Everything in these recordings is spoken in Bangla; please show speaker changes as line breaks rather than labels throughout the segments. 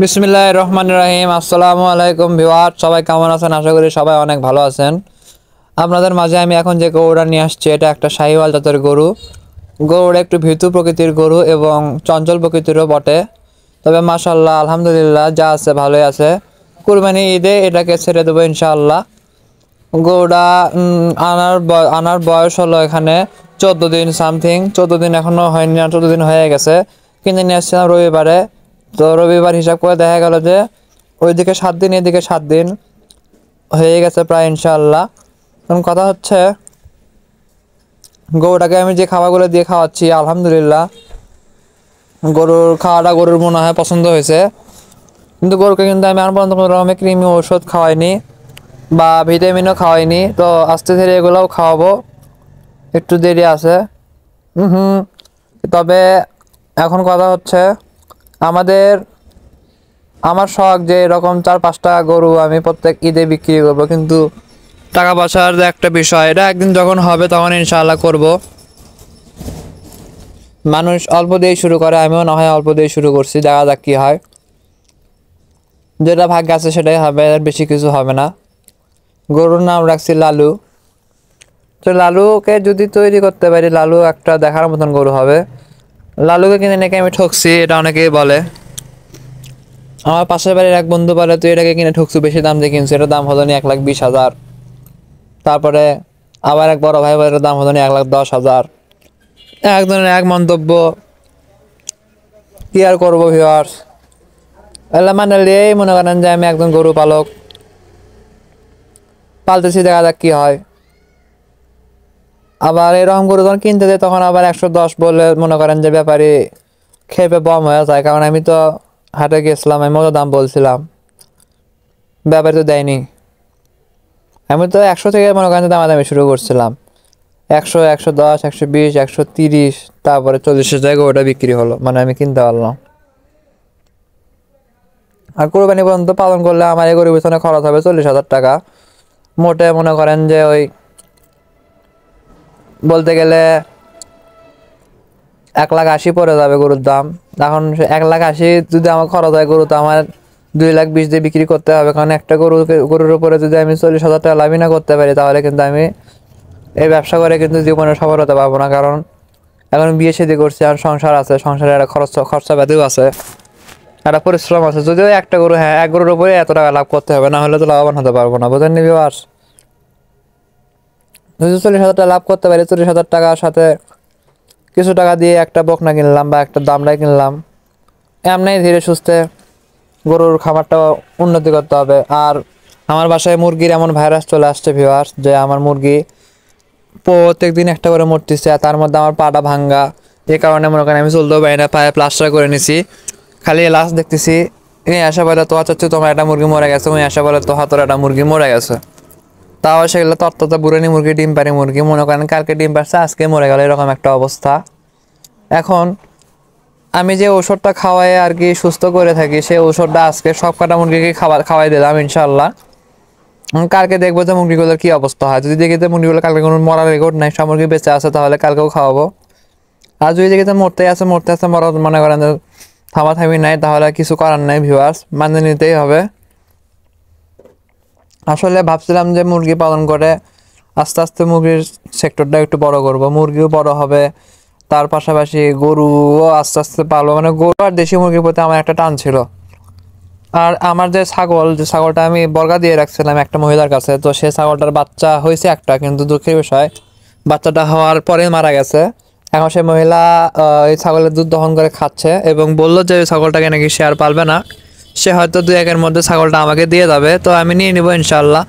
বিসমিল্লাহির রহমানির রহিম। আসসালামু আলাইকুম ভিউয়ার, সবাই কেমন আছেন? আশা করি সবাই অনেক ভালো আছেন। আপনাদের মাঝে আমি এখন যে গরুটা নিয়ে আসছি, এটা একটা শাহিওয়াল জাতের গরু। গরুটা একটু ভীতু প্রকৃতির গরু এবং চঞ্চল প্রকৃতিরও বটে। তবে মাশাআল্লাহ আলহামদুলিল্লাহ যা আছে ভালোই আছে। কুরবানি ঈদে এটাকে ছেড়ে দেবো ইনশাআল্লাহ। গরুটা আনার বয়স হলো এখানে 14 দিন সামথিং। 14 দিন এখনো হয়নি, 14 দিন হয়ে গেছে। কিনে নিয়ে আসছিলাম রবিবারে। তো রবিবার হিসাব করে দেখা গেল যে ওইদিকে 7 দিন এদিকে 7 দিন হয়ে গেছে প্রায় ইনশাআল্লাহ। এখন কথা হচ্ছে, গরুটাকে আমি যে খাবারগুলো দিয়ে খাওয়াচ্ছি আলহামদুলিল্লাহ গরুর খাওয়াটা গরুর মনে হয় পছন্দ হয়েছে। কিন্তু গরুকে কিন্তু আমি আর পর্যন্ত কোনো রকমের কৃমি ওষুধ খাওয়াইনি বা ভিটামিনও খাওয়াইনি। তো আস্তে ধীরে এগুলোও খাওয়াবো, একটু দেরি আছে। হুম। তবে এখন কথা হচ্ছে, আমাদের আমার শখ যে এরকম 4-5টা গরু আমি প্রত্যেক ঈদে বিক্রি করব, কিন্তু টাকা পয়সার যে একটা বিষয়, এটা একদিন যখন হবে তখন ইনশাআল্লাহ করব। মানুষ অল্প দিয়ে শুরু করে, আমিও না হয় অল্প দিয়ে শুরু করছি, দেখা যাক কি হয়। যেটা ভাগ্য আছে সেটাই হবে, আর বেশি কিছু হবে না। গরুর নাম রাখছি লালু। তো লালুকে যদি তৈরি করতে পারি, লালু একটা দেখার মতন গরু হবে। লালুকে কিনে নাকি আমি ঠকছি, এটা অনেকেই বলে। আমার পাশের বাড়ির এক বন্ধু বলে তুই এটাকে কিনে ঠকছু, বেশি দাম দিয়ে কিনছি, এটার দাম হলো নি 1,20,000। তারপরে আবার এক বড় ভাই বলে এটার দাম হলো নি 1,10,000। একজনের এক মন্তব্য, কি আর করবো ভিউয়ার্স। এলা মানে এই মনে করেন যে আমি একজন গরু পালক, পালতেছি, দেখা যাক কি হয়। আবার এরকম গরু যখন কিনতে যাই তখন আবার 110 বলে মনে করেন যে ব্যাপারী খেপে বম হয়ে যায়। কারণ আমি তো হাটে গেছিলাম, আমি মতো দাম বলছিলাম, ব্যাপারী তো দেয়নি। আমি তো 100 থেকে মনে করেন দামাদামি শুরু করছিলাম। 100, 110, 120, 130, তারপরে 40 জায়গায় ওটা বিক্রি হলো, মানে আমি কিনতে পারলাম। আর কোরবানি পর্যন্ত পালন করলে আমার এই গরুর পিছনে খরচ হবে 40,000 টাকা। মোটে মনে করেন যে ওই বলতে গেলে 1,80,000 পড়ে যাবে গরুর দাম। এখন 1,80,000 যদি আমার খরচ হয়, গরু তো আমার 2,20,000 দিয়ে বিক্রি করতে হবে। কারণ একটা গরুর উপরে যদি আমি 40,000 টাকা লাভই না করতে পারি, তাহলে কিন্তু আমি এই ব্যবসা করে কিন্তু জীবনে সফল হতে পারবো না। কারণ এখন বিয়ে শাদী করছি, আর সংসার আছে, সংসারে একটা খরচাপাতিও আছে, একটা পরিশ্রম আছে। যদিও একটা গরু, হ্যাঁ এক গরুর উপরে এত টাকা লাভ করতে হবে, না হলে তো লাভবান হতে পারবো না, বুঝেন নি ভিউয়ার্স? যদি 40,000 টাকা লাভ করতে পারি, 40,000 টাকার সাথে কিছু টাকা দিয়ে একটা বকনা কিনলাম বা একটা দামড়া কিনলাম, এমনি ধীরে সুস্থে গরুর খামারটা উন্নতি করতে হবে। আর আমার বাসায় মুরগির এমন ভাইরাস চলে আসছে ভিউয়ার্স, যে আমার মুরগি প্রত্যেক দিন একটা করে মরতেছে। আর তার মধ্যে আমার পাটা ভাঙ্গা, এই কারণে মনে করেন আমি চলতেও পারি না, পায়ে প্লাস্টার করে নিছি। খালি লাশ দেখতেছি, এই আশা বলে তো চাচ্ছি তোমার একটা মুরগি মরে গেছে, ওই আশা বলে তো হাতের একটা মুরগি মরে গেছে। তাও সেগুলো তত্ত্বতা বুড়ানি মুরগি, ডিম পারি মুরগি, মনে করেন কালকে ডিম পারছে আজকে মরে গেল, এরকম একটা অবস্থা। এখন আমি যে ওষুধটা খাওয়াই আর কি সুস্থ করে থাকি, সেই ওষুধটা আজকে সব কটা মুরগিকে খাওয়াই দিলাম ইনশাল্লাহ। কালকে দেখবো যে মুরগিগুলোর কি অবস্থা হয়। যদি দেখি যে মুরগিগুলো কালকে কোনো মরার রেকর্ড নাই, সব মুরগি বেঁচে আছে, তাহলে কালকেও খাওয়াবো। আর যদি দেখি যে মরতে আছে মনে করেন যে থামাথামি নাই, তাহলে কিছু করার নাই ভিউয়ার্স, মানে নিতেই হবে। আসলে ভাবছিলাম যে মুরগি পালন করে আস্তে আস্তে মুরগির সেক্টরটা একটু বড় করব, মুরগিও বড় হবে, তার পাশাপাশি গরুও আস্তে আস্তে পালবো। মানে গরু আর দেশি মুরগির প্রতি আমার একটা টান ছিল। আর আমার যে ছাগলটা আমি বর্গা দিয়ে রাখছিলাম একটা মহিলার কাছে, তো সেই ছাগলটার বাচ্চা হয়েছে একটা, কিন্তু দুঃখের বিষয় বাচ্চাটা হওয়ার পরে মারা গেছে। এখন সেই মহিলা এই ছাগলের দুধ দহন করে খাচ্ছে এবং বললো যে ওই ছাগলটাকে নাকি সে আর পালবে না, সে হয়তো 2-1 মধ্যে ছাগলটা আমাকে দিয়ে যাবে। তো আমি নিয়ে নিবো ইনশাল্লাহ,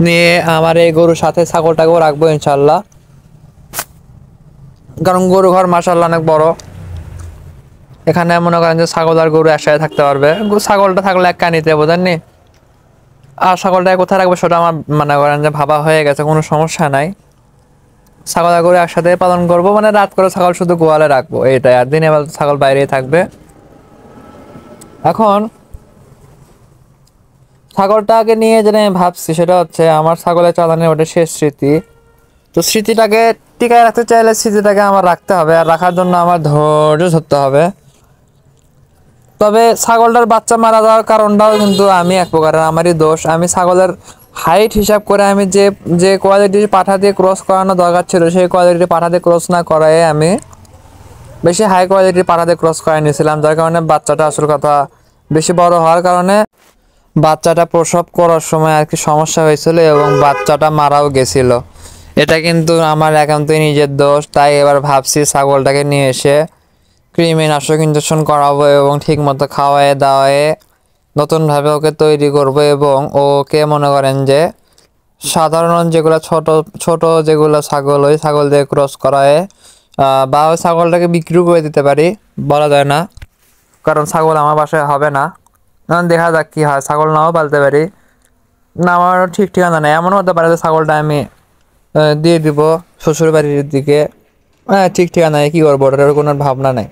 নিয়ে আমার এই গরুর সাথে ছাগলটাকেও রাখবো ইনশাল্লাহ। কারণ গরু ঘর মাশাআল্লাহ অনেক বড়, এখানে মনে করেন যে ছাগল আর গরু একসাথে থাকতে পারবে। ছাগলটা থাকলে এক কানিতে, বোঝেননি? আর ছাগলটাকে কোথায় রাখবো সেটা আমার মনে করেন যে ভাবা হয়ে গেছে, কোনো সমস্যা নাই। ছাগল আর গরু একসাথে পালন করবো, মানে রাত করে ছাগল শুধু গোয়ালে রাখবো এইটাই, আর দিনে বেলা ছাগল বাইরেই থাকবে। এখন ছাগলটাকে নিয়ে যেটা আমি ভাবছি সেটা হচ্ছে, আমার ছাগলের চালানের ওটা শেষ স্মৃতি। তো স্মৃতিটাকে টিকায় রাখতে চাইলে স্মৃতিটাকে আমার রাখতে হবে, আর রাখার জন্য আমার ধৈর্য ধরতে হবে। তবে ছাগলটার বাচ্চা মারা যাওয়ার কারণটাও কিন্তু আমি এক প্রকারের আমারই দোষ। আমি ছাগলের হাইট হিসাব করে আমি যে যে কোয়ালিটির পাঠা দিয়ে ক্রস করানো দরকার ছিল সেই কোয়ালিটির পাঠা দিয়ে ক্রস না করায় আমি বেশি হাই কোয়ালিটির পাঠা দিয়ে ক্রস করাই নিয়েছিলাম, যার কারণে বাচ্চাটা আসল কথা বেশি বড় হওয়ার কারণে বাচ্চাটা প্রসব করার সময় আর কি সমস্যা হয়েছিল এবং বাচ্চাটা মারাও গেছিল। এটা কিন্তু আমার একান্তই নিজের দোষ। তাই এবার ভাবছি ছাগলটাকে নিয়ে এসে কৃমিনাশক ইঞ্জেকশন করাবো এবং ঠিক মতো খাওয়ায়ে দাওয়ায়ে নতুনভাবে ওকে তৈরি করব এবং ওকে মনে করেন যে সাধারণ যেগুলো ছোট ছোট যেগুলো ছাগল ওই ছাগল দিয়ে ক্রস করায় বা ওই ছাগলটাকে বিক্রি করে দিতে পারি, বলা যায় না, কারণ ছাগল আমার বাসায় হবে না। দেখা যাক কি হয়, ছাগল নাও পালতে পারি না, আমার ঠিক ঠিকানা নেই। এমনও হতে পারে যে ছাগলটা আমি দিয়ে দিব শ্বশুর বাড়ির দিকে, ঠিক ঠিকানা নেই, কী করবো ওটার কোনো ভাবনা নেই।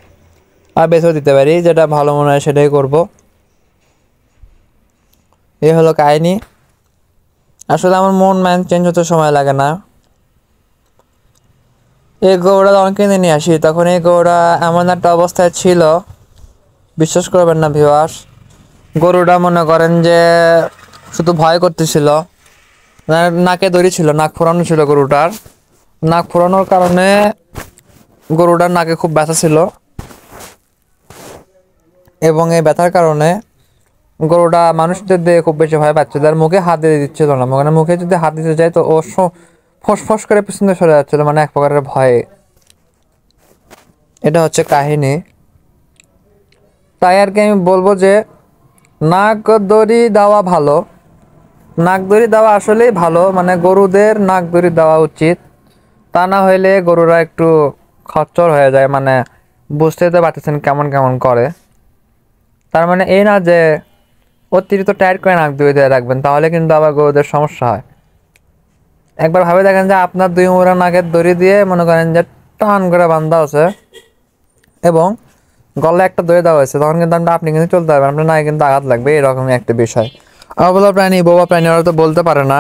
আর বেছেও দিতে পারি, যেটা ভালো মনে হয় সেটাই করব। এই হলো কাহিনী। আসলে আমার মন মাইন্ড চেঞ্জ হতে সময় লাগে না। এই গরুটা যখন কিনে নিয়ে আসি তখন এই গরুটা এমন একটা অবস্থায় ছিল, বিশ্বাস করবেন না ভিউয়ার্স, গরুটা মনে করেন যে শুধু ভয় করতেছিল, নাকে দড়ি ছিল, নাক ফোরানো ছিল গরুটার। নাক ফোরানোর কারণে গরুটার নাকে খুব ব্যথা ছিল এবং এই ব্যথার কারণে গরুটা মানুষদের দিয়ে খুব বেশি ভয় পাচ্ছে, তার মুখে হাত দিয়ে দিচ্ছিল না। মানে মুখে যদি হাত দিতে যায় তো ও ফোঁস করে পিছনে সরে যাচ্ছিল, মানে এক প্রকারের ভয়ে। এটা হচ্ছে কাহিনী। তাই আর কি আমি বলবো যে নাক দড়ি দেওয়া ভালো, নাক দড়ি দেওয়া আসলেই ভালো, মানে গরুদের নাক দড়ি দেওয়া উচিত। তা না হইলে গরুরা একটু খচ্চর হয়ে যায়, মানে বুঝতে তো পারতেছেন কেমন কেমন করে। তার মানে এই না যে অতিরিক্ত টাইট করে নাক দড়ি দিয়ে রাখবেন, তাহলে কিন্তু আবার গরুদের সমস্যা হয়। একবার ভাবে দেখেন যে আপনার দুই মুড়া নাকের দড়ি দিয়ে মনে করেন যে টান করে বান্ধা আছে এবং গলায় একটা দড়ি দেওয়া হয়েছে, তখন কিন্তু আপনি কিন্তু চলতে পারবেন, আপনার নাকে কিন্তু আঘাত লাগবে, এরকমই একটা বিষয়। অবলা প্রাণী বোবা প্রাণী ওরা তো বলতে পারে না,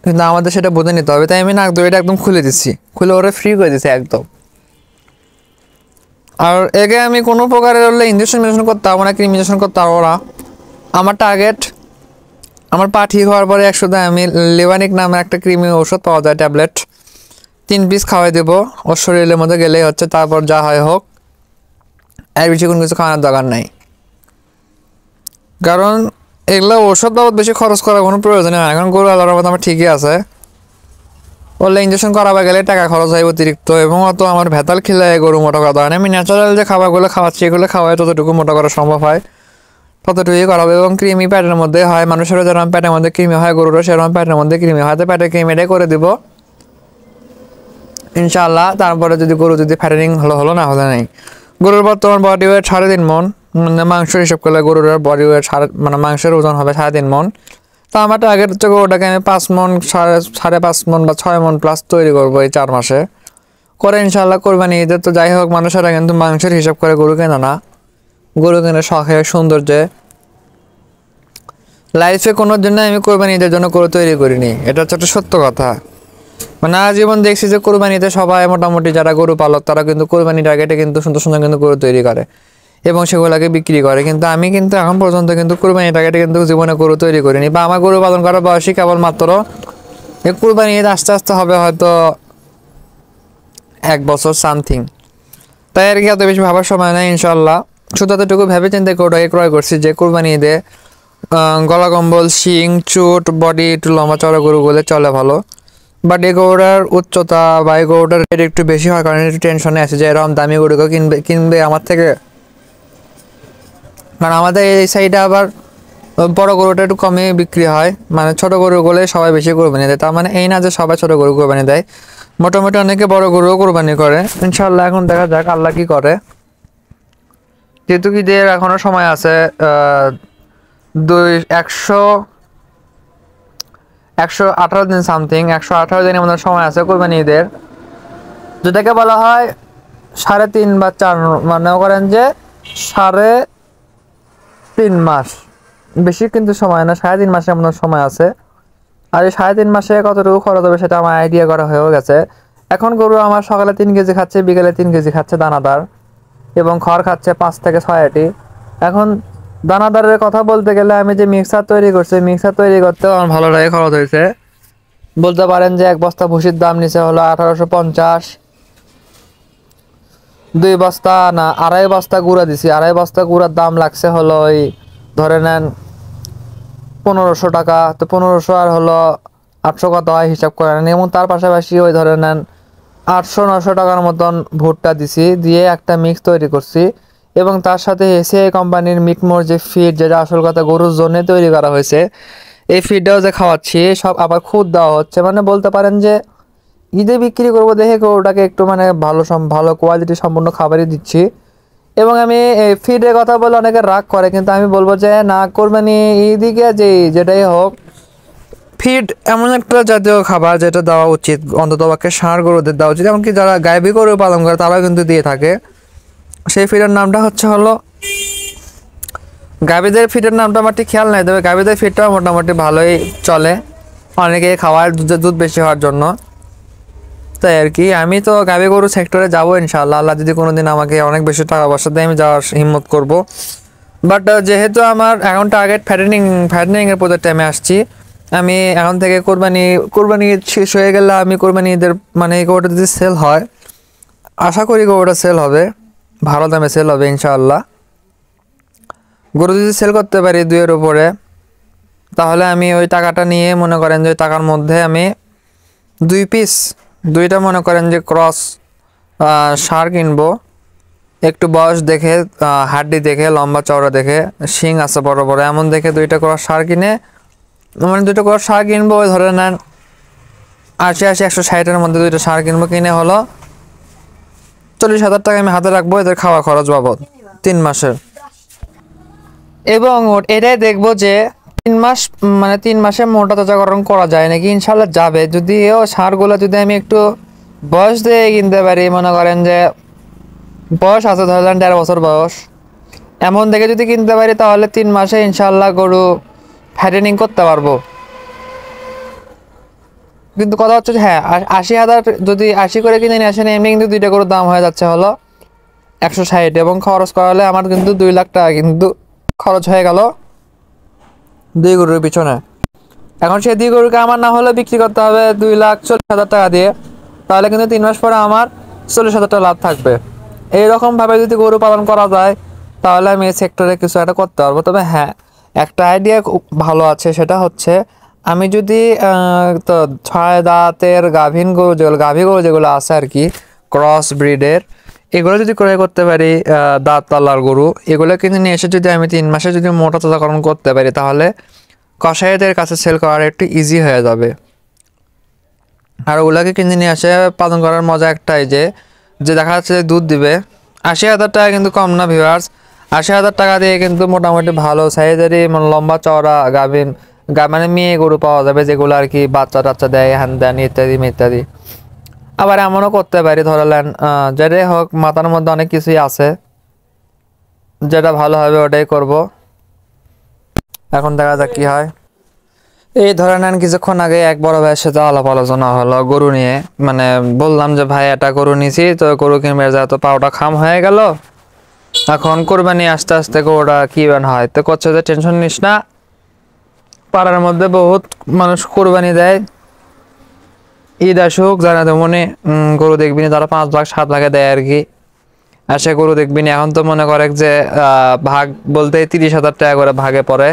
কিন্তু আমাদের সেটা বুঝে নিতে হবে। তাই আমি নাক দড়িটা একদম খুলে দিচ্ছি, খুলে ওরা ফ্রি করে দিচ্ছি একদম। আর একে আমি কোনো প্রকারের হলে ইঞ্জেকশন করতে পারবো না, ক্রিম ইঞ্জেকশন করতে পারবো না। আমার টার্গেট, আমার পা ঠিক হওয়ার পরে একসাথে আমি লেবানিক নামে একটা ক্রিমি ওষুধ পাওয়া যায় ট্যাবলেট, 3 পিস খাওয়াই দেবো ওর শরীরের মধ্যে গেলেই হচ্ছে। তারপর যা হয় হোক, এর বেশি কোনো কিছু খাওয়ানোর দরকার নাই, কারণ এগুলো ওষুধ বাবদ বেশি খরচ করার কোনো প্রয়োজন নেই। এখন গরু আলার মতো আমার ঠিকই আছে, বললে ইঞ্জেকশন করাবা গেলে টাকা খরচ হয় অতিরিক্ত, এবং অত আমার ভেতাল খেলে গরু মোটা করা হয় না। আমি ন্যাচারাল যে খাবারগুলো খাওয়াচ্ছি এগুলো খাওয়াই যতটুকু মোটা করা সম্ভব হয় ততটুকুই করাবো। এবং ক্রিমি প্যাটের মধ্যে হয়, মানুষেরও যেরকম প্যাটের মধ্যে ক্রিমি হয়, গরুরও সেরকম প্যাটের মধ্যে ক্রিমি হয়, তো প্যাটের ক্রিমিটাই করে দিব ইনশাআল্লাহ। তারপরে যদি গরু যদি ফ্যাটেনিং হলো না হলে নাই। গরুর বর্তমান বডি ওয়েট 3.5 মন, মানে মাংস হিসাব করলে গরুর বডি ওয়েট মানে মাংসের ওজন হবে 3.5 মন। তো আমার টার্গেট হচ্ছে গরুটাকে আমি 5 মন 5.5 মন বা 6 মন প্লাস তৈরি করবো এই 4 মাসে করে ইনশাআল্লাহ কোরবানি ঈদের। তো যাই হোক, মানুষেরা কিন্তু মাংসের হিসাব করে গরু কেনে না, গরু কেনে শখে সৌন্দর্যে। লাইফে কোনো জন্য আমি কোরবানি ঈদের জন্য গরু তৈরি করিনি, এটা হচ্ছে একটা সত্য কথা। মানে আজীবন দেখছি যে কোরবানিতে সবাই মোটামুটি যারা গরু পালক তারা কিন্তু কোরবানি টার্গেটে কিন্তু সুন্দর সুন্দর কিন্তু গরু তৈরি করে এবং সেগুলোকে বিক্রি করে, কিন্তু আমি কিন্তু এখন পর্যন্ত কিন্তু কোরবানি টার্গেটে কিন্তু জীবনে গরু তৈরি করিনি, বা আমার গরু পালন করার বয়সই কেবলমাত্র এই কোরবানি ঈদ আস্তে আস্তে হবে হয়তো 1 বছর সামথিং। তাই আর কি এত বেশি ভাবার সময় নেই ইনশাল্লাহ। শুধু এতটুকু ভেবে চিন্তে গরুটাকে ক্রয় করছি যে কোরবানি ঈদে গলা কম্বল, শিং, চুট, বডি একটু লম্বা চড়া গরুগুলো চলে ভালো। বাট এই গরুটার উচ্চতা বা এই গরুটার রেট একটু বেশি হয় কারণে একটু টেনশনে আছে যে এরকম দামি গরুকে কিনবে আমার থেকে, কারণ আমাদের এই সাইডে আবার বড় গরুটা একটু কমে বিক্রি হয়, মানে ছোট গরুগুলো সবাই বেশি কোরবানি দেয়। তার মানে এই না যে সবাই ছোট গরু কোরবানি দেয়, মোটামুটি অনেকে বড় গরুও কোরবানি করে ইনশাল্লাহ। এখন দেখা যাক আল্লাহ কি করে, যেহেতু ঈদের এখনো সময় আছে 118 দিন সামথিং, 118 দিনের মতো সময় আছে কোরবানি ঈদের, যেটাকে বলা হয় 3.5 বা 4, মানে করেন যে 3.5 মাস, বেশি কিন্তু সময় না, 3.5 মাসের মতো সময় আছে। আর এই 3.5 মাসে কতটুকু খরচ হবে সেটা আমার আইডিয়া করা হয়ে গেছে। এখন গরু আমার সকালে 3 কেজি খাচ্ছে, বিকেলে 3 কেজি খাচ্ছে দানাদার, এবং খড় খাচ্ছে 5 থেকে 6টি। এখন দানাদারের কথা বলতে গেলে আমি যে মিক্সার তৈরি করছি, মিক্সার তৈরি করতে আমার ভালো লাগে খরচ হয়েছে। বলতে পারেন যে এক বস্তা ভুসির দাম নিচে হলো 1850। 2 বস্তা না 2.5 বস্তা গুঁড়া দিছি, 2.5 বস্তা গুঁড়ার দাম লাগছে হলো ওই ধরে নেন 1500 টাকা। তো 1500 আর হলো 800 কত হয় হিসাব করে নেন। এবং তার পাশাপাশি ওই ধরে নেন 800-900 টাকার মতন ভুট্টা দিছি, দিয়ে একটা মিক্স তৈরি করছি। এবং তার সাথে এসিআই কোম্পানির মিটমোর যে ফিড, যেটা আসল কথা গরুর জন্য তৈরি করা হয়েছে, এই ফিডটাও যে খাওয়াচ্ছি, সব আবার খুদ দেওয়া হচ্ছে। মানে বলতে পারেন যে ঈদে বিক্রি করবো দেখে গরুটাকে একটু মানে ভালো কোয়ালিটি সম্পূর্ণ খাবারই দিচ্ছি। এবং আমি এই ফিডের কথা বলে অনেকে রাগ করে, কিন্তু আমি বলবো যে না, কোরবানি ঈদিকে যেটাই হোক, ফিড এমন একটা জাতীয় খাবার যেটা দেওয়া উচিত, অন্ততপক্ষে ষাঁড় গরুদের দেওয়া উচিত। এমনকি যারা গাভী গরু পালন করে তারাও কিন্তু দিয়ে থাকে। সেই ফিডের নামটা হচ্ছে হলো, গাভীদের ফিডের নামটা আমার ঠিক খেয়াল নাই, তবে গাভীদের ফিডটাও মোটামুটি ভালোই চলে, অনেকে খাওয়ার দুধ বেশি হওয়ার জন্য। তাই আর কি, আমি তো গাভী গরু সেক্টরে যাবো ইনশাআল্লাহ, আল্লাহ যদি কোনোদিন আমাকে অনেক বেশি টাকা পয়সা দেয় আমি যাওয়ার হিম্মত করব। বাট যেহেতু আমার এখন টার্গেট ফ্যাটেনিং এর প্রজেক্টে আমি আসছি, আমি এখন থেকে কোরবানি ঈদ শেষ হয়ে গেলে আমি কোরবানি ঈদের মানে এই গরুটা যদি সেল হয়, আশা করি গরুটা সেল হবে, ভালো দামে সেল হবে ইনশাআল্লাহ। গরু যদি সেল করতে পারি 2-এর উপরে, তাহলে আমি ওই টাকাটা নিয়ে মনে করেন যে ওই টাকার মধ্যে আমি 2টা মনে করেন যে ক্রস ষাঁড় কিনবো, একটু বয়স দেখে, হাড্ডি দেখে, লম্বা চওড়া দেখে, শিং আছে বড় বড়, এমন দেখে 2টা ক্রস ষাঁড় কিনে, মানে 2টা ক্রস ষাঁড় কিনবো। ওই ধরে নেন 80-160-এর মধ্যে 2টা ষাঁড় কিনবো, কিনে হলো 40,000 টাকা আমি হাতে রাখবো এদের খাওয়া খরচ বাবদ 3 মাসের। এবং এটাই দেখবো যে 3 মাস, মানে 3 মাসে মোটা তাজাকরণ করা যায় নাকি, ইনশাল্লাহ যাবে। যদি এও ষাঁড়গুলো যদি আমি একটু বয়স দিয়ে কিনতে পারি, মনে করেন যে বয়স আছে ধরলেন 1.5 বছর বয়স, এমন দেখে যদি কিনতে পারি, তাহলে 3 মাসে ইনশাল্লাহ গরু ফ্যাটেনিং করতে পারবো। কিন্তু কথা হচ্ছে যে হ্যাঁ, 80,000 যদি 80 করে কিনে নিয়ে আসেন, এমনি কিন্তু 2টা গরুর দাম হয়ে যাচ্ছে হলো 160, এবং খরচ করালে আমার কিন্তু 2 লাখ টাকা কিন্তু খরচ হয়ে গেল 2 গরুর পিছনে। এখন সেই 2 গরুকে আমার না হলে বিক্রি করতে হবে 2,40,000 টাকা দিয়ে, তাহলে কিন্তু 3 মাস পরে আমার 40,000 টাকা লাভ থাকবে। এইরকম ভাবে যদি গরু পালন করা যায়, তাহলে আমি এই সেক্টরে কিছু একটা করতে পারবো। তবে হ্যাঁ, একটা আইডিয়া খুব ভালো আছে, সেটা হচ্ছে আমি যদি তো 6 দাঁতের গাভী গরু যেগুলো আছে আর কি, ক্রস ব্রিডের, এগুলো যদি ক্রয় করতে পারি, দাঁত পাল্লার গরু, এগুলো কিনে নিয়ে এসে যদি আমি 3 মাসে যদি মোটা তাজাকরণ করতে পারি, তাহলে কসাইদের কাছে সেল করার একটু ইজি হয়ে যাবে। আর ওগুলাকে কিনে নিয়ে আসে পালন করার মজা একটাই যে দেখা যাচ্ছে যে দুধ দিবে 80,000 টাকা, কিন্তু কম না ভিউয়ার্স। 80,000 টাকা দিয়ে কিন্তু মোটামুটি ভালো সাইজেরই লম্বা চওড়া মানে মেয়ে গরু পাওয়া যাবে, যেগুলো আর কি বাচ্চা টাচ্চা দেয়, হ্যান দেন ইত্যাদি ইত্যাদি। আবার এমনও করতে পারি, ধরলেন যেটাই হোক, মাথার মধ্যে অনেক কিছুই আছে, যেটা ভালো হবে ওটাই করব। এখন দেখা যাক কি হয়। এই ধরে নেন কিছুক্ষণ আগে এক বড় ভাইয়ের সাথে আলাপ আলোচনা হলো গরু নিয়ে, মানে বললাম যে ভাই এটা গরু নিছি, তো গরু কিনবে যা, তো পাওটা খাম হয়ে গেল, এখন কোরবানি আস্তে আস্তে গরুটা কি হয়। তো করছে যে টেনশন নিস না, পাড়ার মধ্যে বহুত মানুষ কোরবানি দেয়, ঈদ আসুক জানা তেমনি গরু দেখবি না, তারা 5 ভাগ 7 ভাগে দেয় আর কি, আর সে গরু দেখবি না। এখন তো মনে করে যে ভাগ বলতে 30,000 টাকা করে ভাগে পড়ে,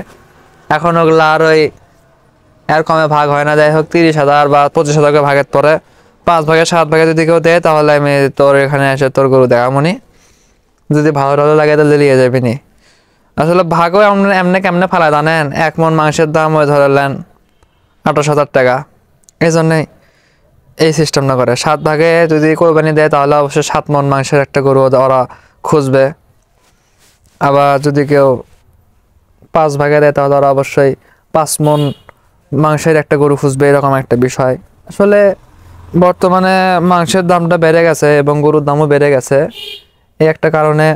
এখন ওগুলো আর ওই এর কমে ভাগ হয় না। যাই হোক 30,000 বা 25,000 ভাগের পরে 5 ভাগে 7 ভাগে যদি কেউ দেয়, তাহলে আমি তোর এখানে এসে তোর গরু দেখামনি, যদি ভালো লাগে তাহলে নিয়ে যাবি নি। আসলে ভাগও এমনি কেমনে ফালা জানেন, 1 মণ মাংসের দাম ওই ধরলেন 28,000 টাকা, এই জন্যই এই সিস্টেমটা করে। 7 ভাগে যদি কোরবানি দেয়, তাহলে অবশ্যই 7 মণ মাংসের একটা গরু ওরা খুঁজবে। আবার যদি কেউ 5 ভাগে দেয়, তাহলে ওরা অবশ্যই 5 মণ মাংসের একটা গরু খুঁজবে, এরকম একটা বিষয়। আসলে বর্তমানে মাংসের দামটা বেড়ে গেছে এবং গরুর দামও বেড়ে গেছে, এই একটা কারণে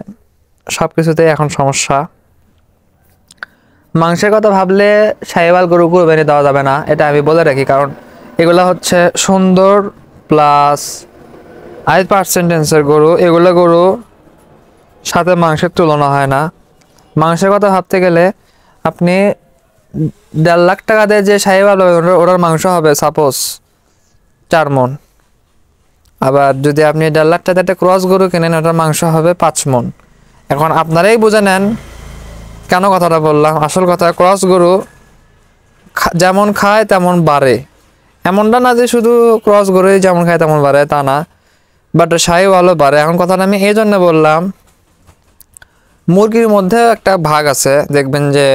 সব কিছুতেই এখন সমস্যা। মাংসের কথা ভাবলে সাহিওয়াল গরু কোরবানি দেওয়া যাবে না, এটা আমি বলে রাখি, কারণ এগুলো হচ্ছে সুন্দর প্লাস হাই পার্সেন্টেন্সের গরু। এগুলো গরু সাথে মাংসের তুলনা হয় না। মাংসের কথা ভাবতে গেলে আপনি 1.5 লাখ টাকা দিয়ে যে শাহিওয়াল ওটার মাংস হবে সাপোজ 4 মণ। আবার যদি আপনি 1.5 লাখ টাকা একটা ক্রস গরু কেনেন, ওটার মাংস হবে 5 মণ। এখন আপনারাই বুঝে নেন কেন কথাটা বললাম। আসল কথা, ক্রস গরু যেমন খায় তেমন বাড়ে, এমনটা না যে শুধু ক্রস গরুই যেমন খায় তেমন বাড়ে, তা না, বাট শাহিওয়ালও বাড়ে। এখন কথাটা আমি এই জন্য বললাম, মুরগির মধ্যে একটা ভাগ আছে, দেখবেন যে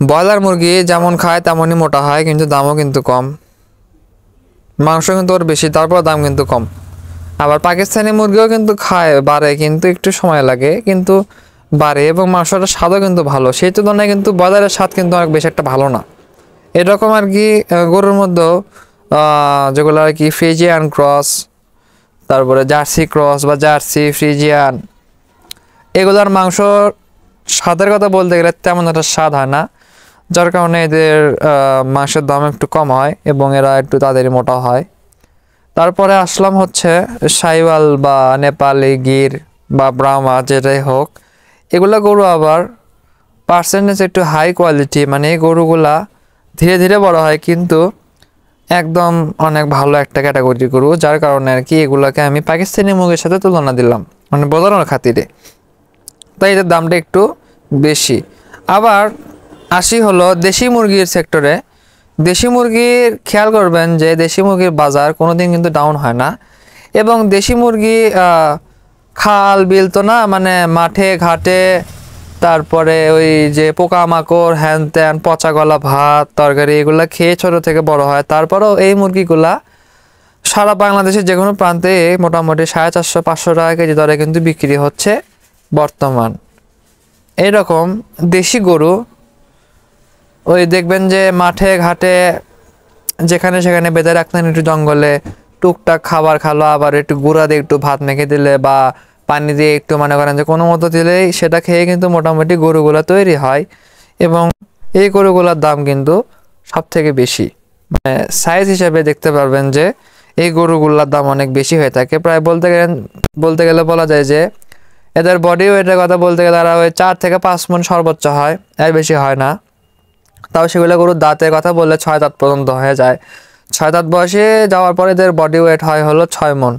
ব্রয়লার মুরগি যেমন খায় তেমনই মোটা হয়, কিন্তু দামও কিন্তু কম, মাংস কিন্তু ওর বেশি, তারপর দাম কিন্তু কম। আবার পাকিস্তানি মুরগিও কিন্তু খায়, বাড়ে, কিন্তু একটু সময় লাগে, কিন্তু বাড়ে, এবং মাংসটার স্বাদও কিন্তু ভালো। সেই তুলনায় কিন্তু ব্রয়লারের স্বাদ কিন্তু অনেক বেশি একটা ভালো না। এরকম আর কি গরুর মধ্যেও যেগুলো আর কি ফ্রিজিয়ান ক্রস, তারপরে জার্সি ক্রস বা জার্সি ফ্রিজিয়ান, এগুলোর মাংস স্বাদের কথা বলতে গেলে তেমন একটা স্বাদ হয় না, যার কারণে এদের মাংসের দাম একটু কম হয় এবং এরা একটু তাড়াতাড়ি মোটা হয়। তারপরে আসলাম হচ্ছে শাহিওয়াল বা নেপালি গির বা ব্রাহ্মা, যেটাই হোক, এগুলা গরু আবার পার্সেন্টেজ একটু হাই কোয়ালিটি, মানে এই গরুগুলা ধীরে ধীরে বড় হয়, কিন্তু একদম অনেক ভালো একটা ক্যাটাগরি গরু, যার কারণে আর কি এগুলোকে আমি পাকিস্তানি মুরগির সাথে তুলনা দিলাম, মানে বোঝানোর খাতিরে, তাই এদের দামটা একটু বেশি। আবার আসি হলো দেশি মুরগির সেক্টরে। দেশি মুরগির খেয়াল করবেন যে দেশি মুরগির বাজার কোনোদিন কিন্তু ডাউন হয় না, এবং দেশি মুরগি খাল বিল তো না, মানে মাঠে ঘাটে, তারপরে ওই যে পোকামাকড় হ্যান ত্যান পচা গলা ভাত তরকারি এগুলা খেয়ে ছোট থেকে বড় হয়। তারপরেও এই মুরগিগুলা সারা বাংলাদেশের যে কোনো প্রান্তে মোটামুটি 450-500 টাকা কেজি দরে কিন্তু বিক্রি হচ্ছে বর্তমান। এইরকম দেশি গরু ওই দেখবেন যে মাঠে ঘাটে যেখানে সেখানে বেঁধে রাখতেন, একটু জঙ্গলে টুকটাক খাবার খালো, আবার একটু গুঁড়া দিয়ে একটু ভাত মেখে দিলে বা পানি দিয়ে একটু মনে করেন যে কোনো মতো দিলেই সেটা খেয়ে কিন্তু মোটামুটি গরুগুলা তৈরি হয়, এবং এই গরুগুলার দাম কিন্তু সব থেকে বেশি। মানে সাইজ হিসেবে দেখতে পারবেন যে এই গরুগুলার দাম অনেক বেশি হয়ে থাকে। প্রায় বলতে গেলে বলা যায় যে এদের বডি ওয়েটের কথা বলতে গেলে তারা ওই 4 থেকে 5 মণ সর্বোচ্চ হয়, এর বেশি হয় না। তাও সেগুলো গরুর দাঁতের কথা বললে 6 দাঁত পর্যন্ত হয়ে যায়। 6 দাঁত বয়সে যাওয়ার পরে এদের বডি ওয়েট হয় হলো 6 মণ।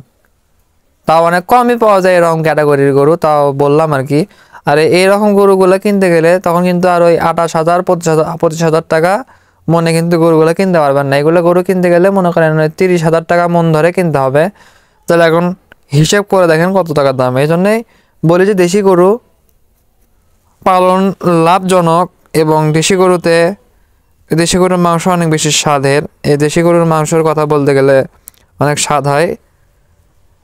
তাও অনেক কমই পাওয়া যায় এরকম ক্যাটাগরির গরু, তাও বললাম আর কি। আর এইরকম গরুগুলো কিনতে গেলে তখন কিন্তু আর ওই 28,000 25,000 টাকা মনে কিন্তু গরুগুলো কিনতে পারবেন না। এগুলো গরু কিনতে গেলে মনে করেন 30,000 টাকা মন ধরে কিনতে হবে। তাহলে এখন হিসেব করে দেখেন কত টাকার দাম। এই জন্যই বলি যে দেশি গরু পালন লাভজনক, এবং দেশি গরুর মাংস অনেক বেশি স্বাদের। এই দেশি গরুর মাংসের কথা বলতে গেলে অনেক স্বাদ হয়।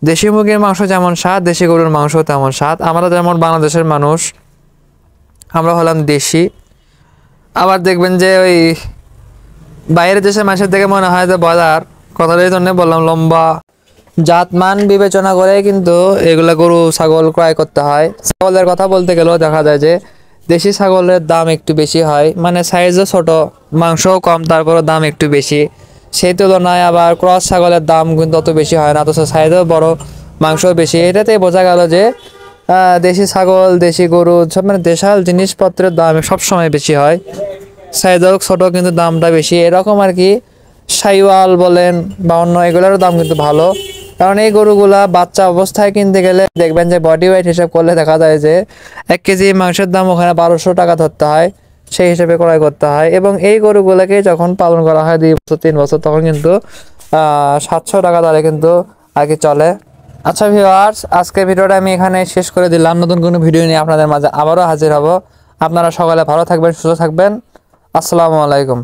দেশি মুরগির মাংস যেমন স্বাদ, দেশি গরুর মাংস তেমন স্বাদ। আমরা যেমন বাংলাদেশের মানুষ, আমরা হলাম দেশি। আবার দেখবেন যে ওই বাইরের দেশের মানুষের দেখে মনে হয় যে ব্রয়লার, কথাটা এই জন্য বললাম, লম্বা জাতমান বিবেচনা করে কিন্তু এগুলা গরু ছাগল ক্রয় করতে হয়। ছাগলের কথা বলতে গেলেও দেখা যায় যে দেশি ছাগলের দাম একটু বেশি হয়, মানে সাইজও ছোট, মাংসও কম, তারপরও দাম একটু বেশি। সেই তুলনায় আবার ক্রস ছাগলের দাম কিন্তু অত বেশি হয় না, অথচ সাইজও বড়, মাংসও বেশি। এটাতেই বোঝা গেল যে দেশি ছাগল, দেশি গরু সব মানে দেশাল জিনিসপত্রের দাম সবসময় বেশি হয়, সাইজও ছোট কিন্তু দামটা বেশি। এরকম আর কি শাহিওয়াল বলেন বা অন্য এগুলোরও দাম কিন্তু ভালো, কারণ এই গরুগুলা বাচ্চা অবস্থায় কিনতে গেলে দেখবেন যে বডি ওয়েট হিসাব করলে দেখা যায় যে 1 কেজি মাংসের দাম ওখানে 1200 টাকা ধরতে হয়, সেই হিসেবে ক্রয় করতে হয়। এবং এই গরুগুলোকে যখন পালন করা হয় 2 বছর 3 বছর, তখন কিন্তু 700 টাকা দরে কিন্তু আর কি চলে। আচ্ছা ভিউয়ার্স, আজকের ভিডিওটা আমি এখানে শেষ করে দিলাম। নতুন কোনো ভিডিও নিয়ে আপনাদের মাঝে আবারও হাজির হব। আপনারা সকালে ভালো থাকবেন, সুস্থ থাকবেন। আসসালামু আলাইকুম।